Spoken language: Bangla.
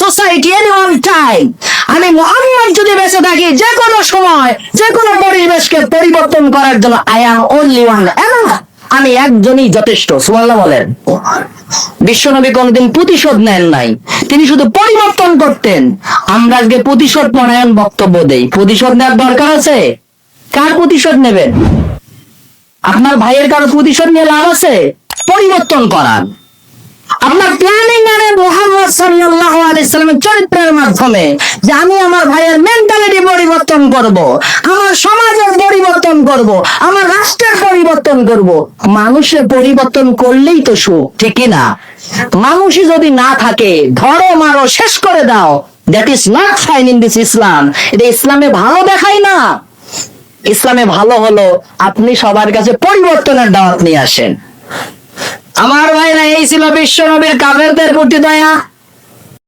সোসাইটি এনি ওয়ান টাইম, আমি মুহাম্মদ যদি বেঁচে থাকি যে কোনো সময় যে কোনো পরিবেশকে পরিবর্তন করার জন্য আই অ্যাম অনলি ওয়ান, আমি একজনই যথেষ্ট। সুবহানাল্লাহ বলেন। বিশ্বনবী কোনদিন প্রতিশোধ নেন নাই, তিনি শুধু পরিবর্তন করতেন। আমরা আজকে প্রতিশোধ পরায়ণ বক্তব্য দেই। প্রতিশোধ নেওয়ার দরকার আছে? কার প্রতিশোধ নেবেন? আপনার ভাইয়ের কারো প্রতিশোধ নিয়ে লাভ আছে? পরিবর্তন করার আপনার প্ল্যানিং আনে মুহাম্মদ সাল্লাল্লাহু আলাইহি সাল্লামের চরিত্রের মাধ্যমে, যে আমি আমার ভাইয়ের মেন্টালিটি পরিবর্তন করব, আমার সমাজের পরিবর্তন করব, আমার রাষ্ট্রের পরিবর্তন করব। মানুষের পরিবর্তন করলেই তো সুখ, ঠিক না? মানুষই যদি না থাকে, ধরো মারো শেষ করে দাও, that is not fine in this Islam. এটা ইসলামে ভালো দেখায় না। ইসলামে ভালো হলো আপনি সবার কাছে পরিবর্তনের দাওয়াত নিয়ে আসেন। আমার ভাইরা, এই ছিল বিশ্ব নবীর কাফেরদের প্রতি দয়া।